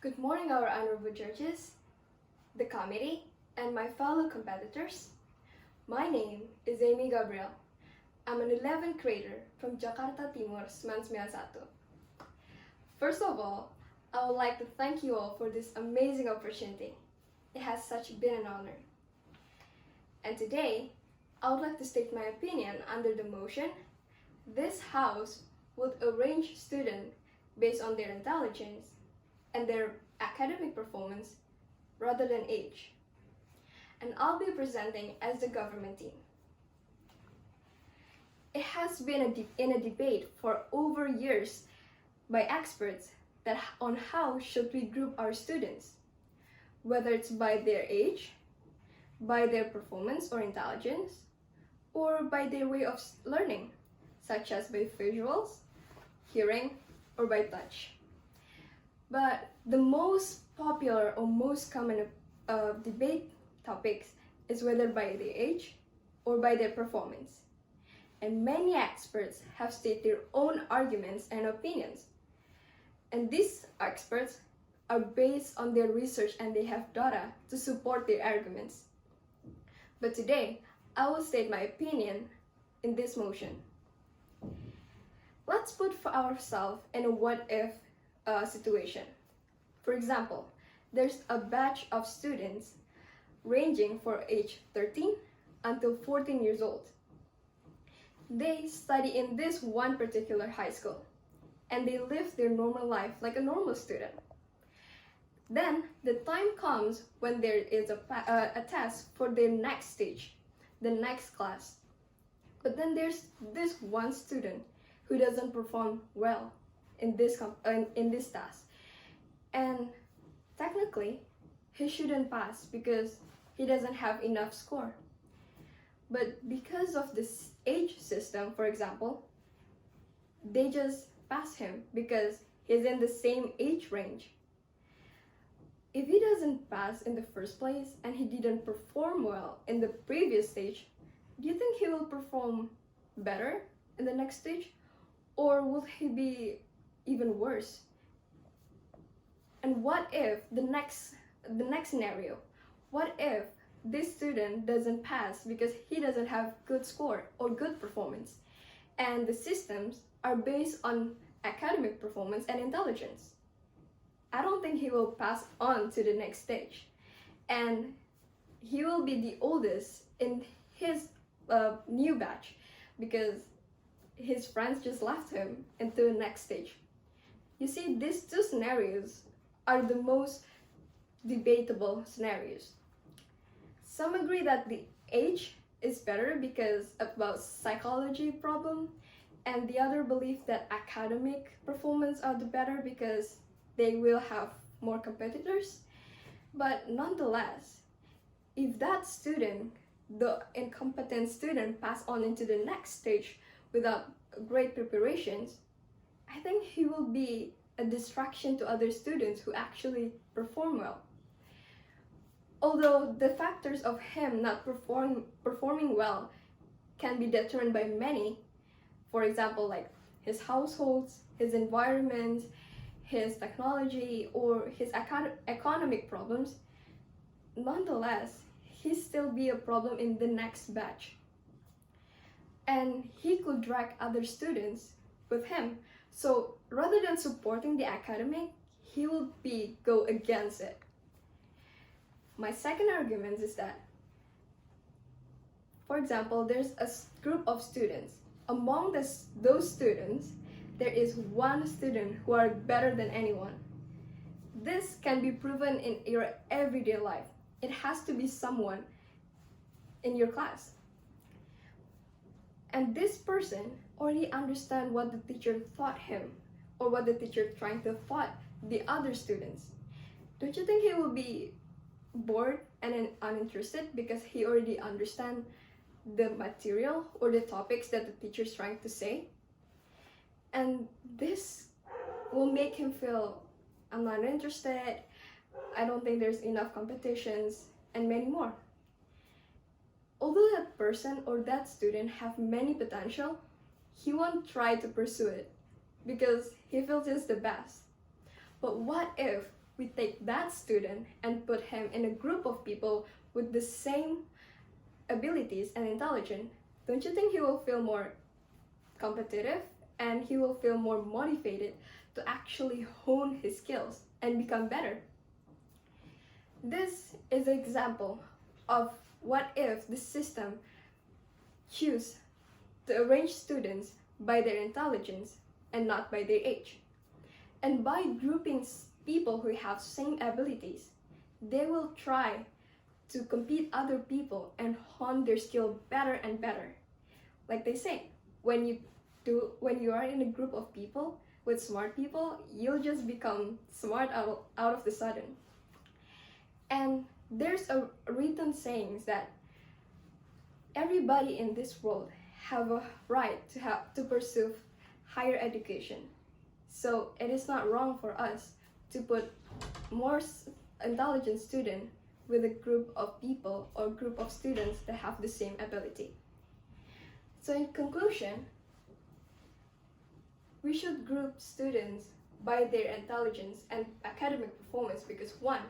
Good morning, our honorable judges, the committee, and my fellow competitors. My name is Aimee Gabrielle. I'm an 11th grader from Jakarta Timur, SMAN 91. First of all, I would like to thank you all for this amazing opportunity. It has been an honor. And today, I would like to state my opinion under the motion, this House would arrange students based on their intelligence and their academic performance rather than age. And I'll be presenting as the government team. It has been in a debate for over years by experts that on how should we group our students, whether it's by their age, by their performance or intelligence, or by their way of learning, such as by visuals, hearing, or by touch. But the most popular or most common debate topics is whether by their age or by their performance. And many experts have stated their own arguments and opinions. And these experts are based on their research and they have data to support their arguments. But today, I will state my opinion in this motion. Let's put for ourselves in a what-if situation. For example, there's a batch of students ranging from age 13 until 14 years old. They study in this one particular high school and they live their normal life like a normal student. Then the time comes when there is a test for their next stage, the next class. But then there's this one student who doesn't perform well in this task. And technically, he shouldn't pass because he doesn't have enough score. But because of this age system, for example, they just pass him because he's in the same age range. If he doesn't pass in the first place and he didn't perform well in the previous stage, do you think he will perform better in the next stage? Or will he be even worse? And what if the next scenario, what if this student doesn't pass because he doesn't have good score or good performance? And the systems are based on academic performance and intelligence. I don't think he will pass on to the next stage. And he will be the oldest in his new batch because his friends just left him into the next stage. You see, these two scenarios are the most debatable scenarios. Some agree that the age is better because about psychology problem, and the other believe that academic performance are the better because they will have more competitors. But nonetheless, if that student, the incompetent student, pass on into the next stage without great preparations, I think he will be a distraction to other students who actually perform well. Although the factors of him not performing well can be determined by many, for example, like his households, his environment, his technology, or his economic problems, nonetheless, he still be a problem in the next batch. And he could drag other students with him. So rather than supporting the academic, he will go against it. My second argument is that, for example, there's a group of students. Among those students, there is one student who are better than anyone. This can be proven in your everyday life. It has to be someone in your class. And this person already understands what the teacher taught him or what the teacher trying to taught the other students. Don't you think he will be bored and uninterested because he already understands the material or the topics that the teacher is trying to say? And this will make him feel, I'm not interested, I don't think there's enough competitions, and many more. Although that person or that student have many potential, he won't try to pursue it because he feels it's the best. But what if we take that student and put him in a group of people with the same abilities and intelligence, don't you think he will feel more competitive and he will feel more motivated to actually hone his skills and become better? This is an example of what if the system choose to arrange students by their intelligence and not by their age. And by grouping people who have same abilities, they will try to compete other people and hone their skill better and better. Like they say, when you are in a group of people with smart people, you'll just become smart out of the sudden. And there's a written saying that everybody in this world have a right to pursue higher education. So it is not wrong for us to put more intelligent students with a group of people or group of students that have the same ability. So in conclusion, we should group students by their intelligence and academic performance because one,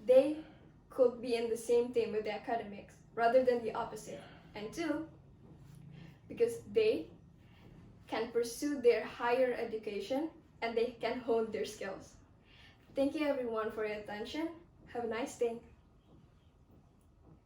they could be in the same team with the academics rather than the opposite. And two, because they can pursue their higher education and they can hone their skills. Thank you everyone for your attention. Have a nice day.